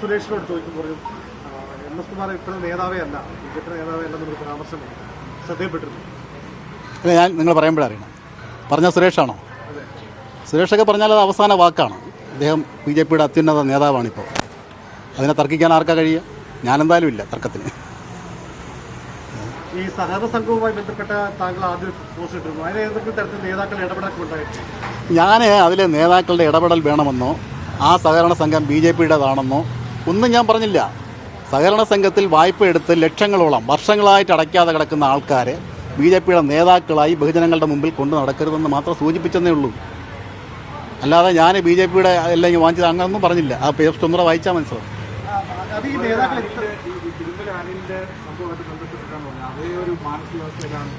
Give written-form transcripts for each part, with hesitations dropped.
സുരേഷിനോട് ചോദിക്കുമ്പോൾ MS കുമാർ ഇപ്പോഴും നേതാവേ അല്ല, BJP നേതാവേ അല്ലെന്നൊരു പരാമർശം ശ്രദ്ധയപ്പെട്ടിരുന്നു. അല്ല, ഞാൻ നിങ്ങൾ പറയുമ്പോഴറിയണം. പറഞ്ഞ സുരേഷാണോ? സുരേഷൊക്കെ പറഞ്ഞാൽ അത് അവസാന വാക്കാണ്. അദ്ദേഹം BJPയുടെ അത്യുന്നത നേതാവാണിപ്പോൾ. അതിനെ തർക്കിക്കാൻ ആർക്കാ കഴിയുക? ഞാനെന്തായാലും ഇല്ല തർക്കത്തിന്. ഈ സഹകരണ സംഘവുമായി ബന്ധപ്പെട്ട താങ്കൾ ആദ്യം പോസ്റ്റ് ഇട്ടിരുന്നു. അതിന് ഏതെങ്കിലും തരത്തിൽ നേതാക്കളുടെ ഇടപെടലൊക്കെ ഉണ്ടായിരുന്നു? ഞാൻ അതിലെ നേതാക്കളുടെ ഇടപെടൽ വേണമെന്നോ ആ സഹകരണ സംഘം BJPയുടേതാണെന്നോ ഒന്നും ഞാൻ പറഞ്ഞില്ല. സഹകരണ സംഘത്തിൽ വായ്പ എടുത്ത് ലക്ഷങ്ങളോളം വർഷങ്ങളായിട്ട് അടയ്ക്കാതെ കിടക്കുന്ന ആൾക്കാരെ BJPയുടെ നേതാക്കളായി ബഹുജനങ്ങളുടെ മുമ്പിൽ കൊണ്ടു നടക്കരുതെന്ന് മാത്രം സൂചിപ്പിച്ചെന്നേ ഉള്ളൂ. അല്ലാതെ ഞാൻ BJPയുടെ അല്ലെങ്കിൽ വാങ്ങിച്ചത് അങ്ങനൊന്നും പറഞ്ഞില്ല. ആ പേസ്റ്റ് ഒന്നുകൂടെ വായിച്ചാൽ മനസ്സിലാവും.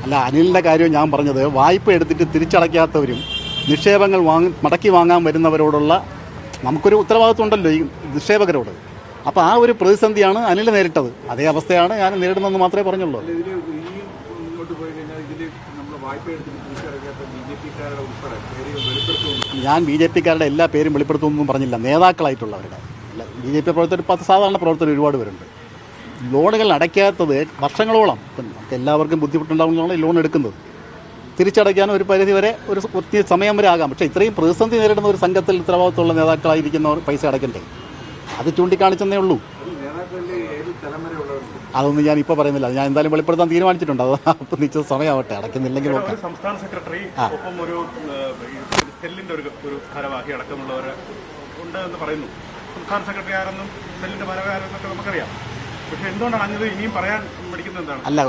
അല്ല, അനിലിൻ്റെ കാര്യം ഞാൻ പറഞ്ഞത് വായ്പ എടുത്തിട്ട് തിരിച്ചടയ്ക്കാത്തവരും നിക്ഷേപങ്ങൾ മടക്കി വാങ്ങാൻ വരുന്നവരോടുള്ള നമുക്കൊരു ഉത്തരവാദിത്വം ഉണ്ടല്ലോ ഈ നിക്ഷേപകരോട്. അപ്പോൾ ആ ഒരു പ്രതിസന്ധിയാണ് അനിൽ നേരിട്ടത്. അതേ അവസ്ഥയാണ് ഞാൻ നേരിടുന്നതെന്ന് മാത്രമേ പറഞ്ഞുള്ളൂ. ഞാൻ BJPക്കാരുടെ എല്ലാ പേരും വെളിപ്പെടുത്തുമെന്നും പറഞ്ഞില്ല, നേതാക്കളായിട്ടുള്ളവരുടെ. BJP പ്രവർത്തകർ സാധാരണ പ്രവർത്തകർ ഒരുപാട് പേരുണ്ട്. ലോണുകൾ അടയ്ക്കാത്തത് വർഷങ്ങളോളം നമുക്ക് എല്ലാവർക്കും ബുദ്ധിമുട്ടുണ്ടാകുന്നതാണ് ഈ ലോൺ എടുക്കുന്നത്. തിരിച്ചടയ്ക്കാനും ഒരു പരിധി വരെ ഒരു ഒത്തിരി സമയം വരെ ആകാം. പക്ഷേ ഇത്രയും പ്രതിസന്ധി നേരിടുന്ന ഒരു സംഘത്തിൽ ഉത്തരവാദിത്തമുള്ള നേതാക്കളായിരിക്കുന്നവർ പൈസ അടയ്ക്കണ്ടേ? അത് ചൂണ്ടിക്കാണിച്ചെന്നേ ഉള്ളൂ. അതൊന്നും ഞാൻ ഇപ്പോൾ പറയുന്നില്ല. ഞാൻ എന്തായാലും വെളിപ്പെടുത്താൻ തീരുമാനിച്ചിട്ടുണ്ട്. അത് അപ്പം നിശ്ചിത സമയമാവട്ടെ, അടയ്ക്കുന്നില്ലെങ്കിൽ സംസ്ഥാന സെക്രട്ടറി ഒപ്പം ഒരു സെല്ലിൻ്റെ ഒരു ഭാരവാഹി അടക്കമുള്ളവർ ഉണ്ട് എന്ന് പറയുന്നു. സംസ്ഥാന സെക്രട്ടറി ആരെന്നും സെല്ലിൻ്റെ ഭാരവാഹി ആരെന്നൊക്കെ നമുക്കറിയാം. പക്ഷേ എന്തുകൊണ്ടാണ് അങ്ങനെ ഇനിയും പറയാൻ പഠിക്കുന്നത്? എന്താണ്? അല്ല,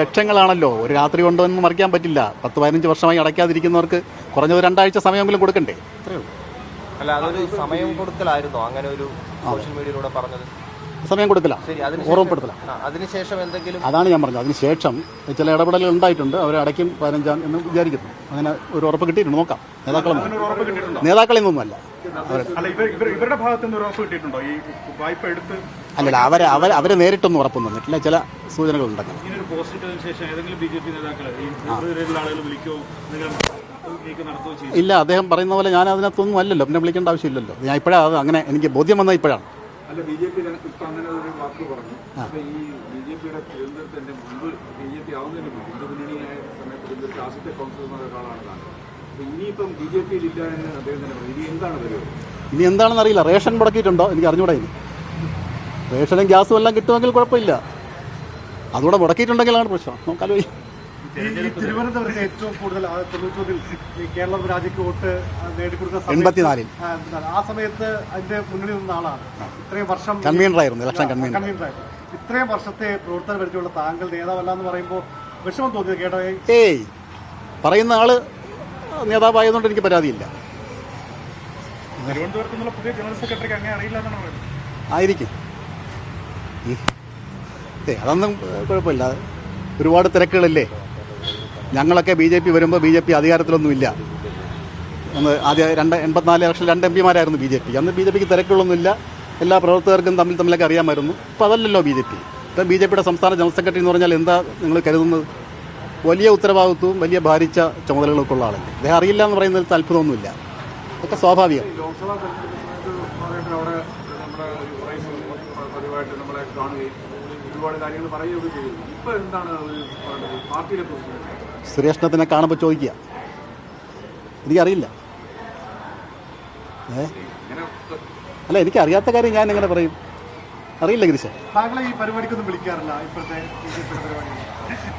ലക്ഷങ്ങളാണല്ലോ. ഒരു രാത്രി കൊണ്ടൊന്നും മറിക്കാൻ പറ്റില്ല. 10-15 വർഷമായി അടയ്ക്കാതിരിക്കുന്നവർക്ക് കുറഞ്ഞത് 2 ആഴ്ച സമയമെങ്കിലും കൊടുക്കണ്ടേ? അത്രയേ ഉള്ളൂ. അല്ല, അതൊരു സമയം കൊടുക്കലായിരുന്നോ അങ്ങനെ ഒരു സോഷ്യൽ മീഡിയയിലൂടെ പറഞ്ഞത്? സമയം കൊടുക്കല, ഓർമ്മപ്പെടുത്തല. അതിനുശേഷം എന്തെങ്കിലും? അതാണ് ഞാൻ പറഞ്ഞത്. അതിനുശേഷം ചില ഇടപെടലുകൾ ഉണ്ടായിട്ടുണ്ട്. അവർ അടയ്ക്കും 15 എന്ന് വിചാരിക്കുന്നു. അങ്ങനെ ഒരു ഉറപ്പ് കിട്ടിയിട്ടുണ്ട്. നോക്കാം. നേതാക്കളിൽ നിന്നൊന്നുമല്ല. അല്ലല്ല, അവരെ നേരിട്ടൊന്നും ഉറപ്പ് തന്നിട്ടില്ല. ചില സൂചനകളുണ്ടെങ്കിൽ ഇല്ല. അദ്ദേഹം പറയുന്ന പോലെ ഞാൻ അതിനകത്തൊന്നും അല്ലല്ലോ, പിന്നെ വിളിക്കേണ്ട ആവശ്യമില്ലല്ലോ. ഞാൻ ഇപ്പോഴാണ് അത് അങ്ങനെ എനിക്ക് ബോധ്യം വന്നത് ഇപ്പോഴാണ്. അല്ല, BJP അങ്ങനെ ഒരു വാക്ക് പറഞ്ഞു. അപ്പോൾ ഈ BJPയുടെ തിരുവനന്തപുരത്തിൻ്റെ മുമ്പ് BJP ആവുന്നതിന് മുമ്പ് മുന്നണിയായ സമയത്ത് തിരുവനന്തപുരത്ത് ആദ്യത്തെ കൗൺസിലർമാരൊരാളാണ് താൻ. അപ്പോൾ ഇനിയിപ്പം BJPയിൽ ഇല്ല എന്ന് അദ്ദേഹം തന്നെ പറഞ്ഞു. ഇനി എന്താണ് പരിപാടി? ഇനി എന്താണെന്ന് അറിയില്ല. റേഷൻ മുടക്കിയിട്ടുണ്ടോ എനിക്ക് അറിഞ്ഞൂടാ. ഇനി റേഷനും ഗ്യാസും എല്ലാം കിട്ടുമെങ്കിൽ കുഴപ്പമില്ല. അതുകൂടെ മുടക്കിയിട്ടുണ്ടെങ്കിലാണ് പ്രശ്നം. നോക്കാലോ. തിരുവനന്തപുരത്ത് ഏറ്റവും കൂടുതൽ 90-ൽ കേരള രാജ്യക്ക് വോട്ട് നേടിക്കൊടുക്കുന്ന 84-ൽ ആ സമയത്ത് അതിന്റെ മുന്നിൽ നിന്ന ആളാണ്. ഇത്രയും വർഷം കൺവീനറായിരുന്നു, ഇലക്ഷൻ കൺവീനറായിരുന്നു. ഇത്രയും വർഷത്തെ പ്രവർത്തന പരിചയമുള്ള താങ്കൾ നേതാവല്ല എന്ന് പറയുമ്പോൾ വിഷമം തോന്നിയത് കേട്ടോ? ഏയ്, പറയുന്ന ആള് നേതാവായതുകൊണ്ട് എനിക്ക് പരാതിയില്ല. തിരുവനന്തപുരത്ത് നിന്നുള്ള പുതിയ ജനറൽ സെക്രട്ടറിക്ക് അങ്ങനെ അറിയില്ല എന്നാണ് പറയുന്നത്. ആയിരിക്കും. അതൊന്നും കുഴപ്പമില്ല. ഒരുപാട് തിരക്കുകളില്ലേ. ഞങ്ങളൊക്കെ BJP വരുമ്പോൾ BJP അധികാരത്തിലൊന്നുമില്ല. അന്ന് ആദ്യം 84 ഇലക്ഷനിൽ 2 MP-മാരായിരുന്നു BJP. അന്ന് BJPക്ക് തിരക്കുകളൊന്നുമില്ല. എല്ലാ പ്രവർത്തകർക്കും തമ്മിലൊക്കെ അറിയാമായിരുന്നു. ഇപ്പോൾ അതല്ലല്ലോ BJP. ഇപ്പം BJPയുടെ സംസ്ഥാന ജനറൽ സെക്രട്ടറി എന്ന് പറഞ്ഞാൽ എന്താ നിങ്ങൾ കരുതുന്നത്? വലിയ ഉത്തരവാദിത്വവും വലിയ ഭാരിച്ച ചുമതലകളൊക്കെ ഉള്ള ആളല്ലേ. അദ്ദേഹം അറിയില്ല എന്ന് പറയുന്നതിൽ അത്ഭുതമൊന്നുമില്ല. അതൊക്കെ സ്വാഭാവികം. ലോക്സഭാ തെരഞ്ഞെടുപ്പ് അവിടെ നമ്മുടെ പതിവായിട്ട് നമ്മളെ കാണുകയും ഒരുപാട് കാര്യങ്ങൾ പറയുകയൊക്കെ ചെയ്തു. ഇപ്പോൾ എന്താണ് പാർട്ടിയിലെ പ്രസിഡന്റ്? സുരേഷിനെ കാണുമ്പോൾ ചോദിക്കുക. എനിക്കറിയില്ല. അല്ല, എനിക്കറിയാത്ത കാര്യം ഞാൻ എങ്ങനെ പറയും? അറിയില്ല ഗിരീഷ്. താങ്കളെ ഈ പരിപാടിക്കൊന്നും വിളിക്കാറില്ല ഇപ്പോഴത്തെ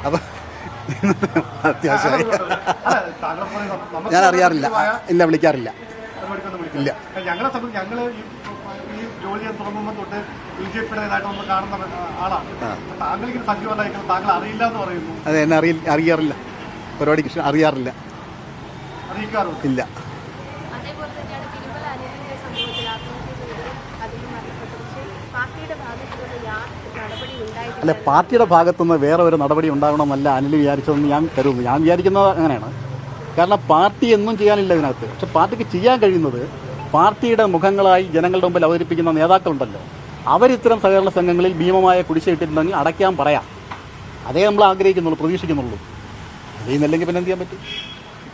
അപ്പം അത്യാവശ്യമായി ഞാൻ അറിയാറില്ല. ഇല്ല, വിളിക്കാറില്ല. ഇല്ല. ഞങ്ങളെ സംബന്ധിച്ച് ഞങ്ങൾ ഈ ജോലി ചെയ്യാൻ തുടങ്ങുമ്പോൾ തൊട്ട് BJPയുടേതായിട്ട് നമ്മൾ കാണുന്ന ആളാണ്. താങ്കളിങ്ങനെ സജീവമായിരിക്കും. താങ്കൾ അറിയില്ല എന്ന് പറയുന്നു. അതെ, എന്നെ അറിയാറില്ല. പരിപാടിക്ക് അറിയാറില്ല. അറിയിക്കാറുണ്ട്? ഇല്ല. അല്ല, പാർട്ടിയുടെ ഭാഗത്തുനിന്ന് വേറെ ഒരു നടപടി ഉണ്ടാകണമെന്നല്ല അനിൽ വിചാരിച്ചതെന്ന് ഞാൻ കരുതുന്നു. ഞാൻ വിചാരിക്കുന്നത് അങ്ങനെയാണ്. കാരണം പാർട്ടി എന്നും ചെയ്യാനില്ല ഇതിനകത്ത്. പക്ഷെ പാർട്ടിക്ക് ചെയ്യാൻ കഴിയുന്നത് പാർട്ടിയുടെ മുഖങ്ങളായി ജനങ്ങളുടെ മുമ്പിൽ അവതരിപ്പിക്കുന്ന നേതാക്കളുണ്ടല്ലോ, അവരിത്തരം സഹകരണ സംഘങ്ങളിൽ ഭീമമായ കുടിശ്ശിക ഇട്ടിട്ടുണ്ടെങ്കിൽ അടയ്ക്കാൻ പറയാം. അതേ നമ്മൾ ആഗ്രഹിക്കുന്നുള്ളൂ, പ്രതീക്ഷിക്കുന്നുള്ളൂ. ചെയ്യുന്നില്ലെങ്കിൽ പിന്നെ എന്ത് ചെയ്യാൻ പറ്റും?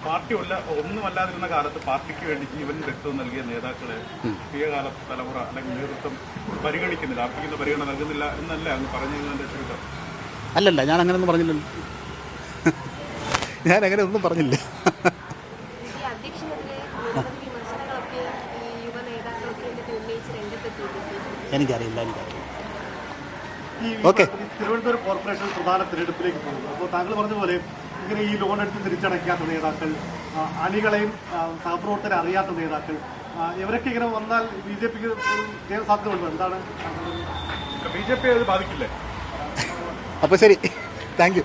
പാർട്ടി ഒന്നുമല്ലാതിരുന്ന കാലത്ത് പാർട്ടിക്ക് വേണ്ടി ജീവൻ രക്തവും നൽകിയ നേതാക്കളെ പുതിയ കാല തലമുറ അല്ലെങ്കിൽ നേതൃത്വം പരിഗണിക്കുന്നില്ല, അർപ്പിക്കുന്ന പരിഗണന നൽകുന്നില്ല എന്നല്ല അങ്ങ് പറഞ്ഞതിന്റെ ചുരുക്കം. അല്ലല്ല, ഞാൻ അങ്ങനെയൊന്നും പറഞ്ഞില്ലല്ലോ. ഞാൻ അങ്ങനെ ഒന്നും പറഞ്ഞില്ല. എനിക്കറിയില്ല. ഓക്കെ, തിരുവനന്തപുരം കോർപ്പറേഷൻ പ്രധാന തിരഞ്ഞെടുപ്പിലേക്ക് പോകുന്നു. അപ്പോൾ താങ്കൾ പറഞ്ഞ പോലെ ഇങ്ങനെ ഈ ലോൺ എടുത്ത് തിരിച്ചടയ്ക്കാത്ത നേതാക്കൾ, അണികളെയും സഹപ്രവർത്തകരെ അറിയാത്ത നേതാക്കൾ, ഇവരൊക്കെ ഇങ്ങനെ വന്നാൽ BJPക്ക് ജയ സാധ്യതയുണ്ട്. എന്താണ് BJP അത് ബാധിക്കില്ലേ? അപ്പോൾ ശരി, താങ്ക് യു.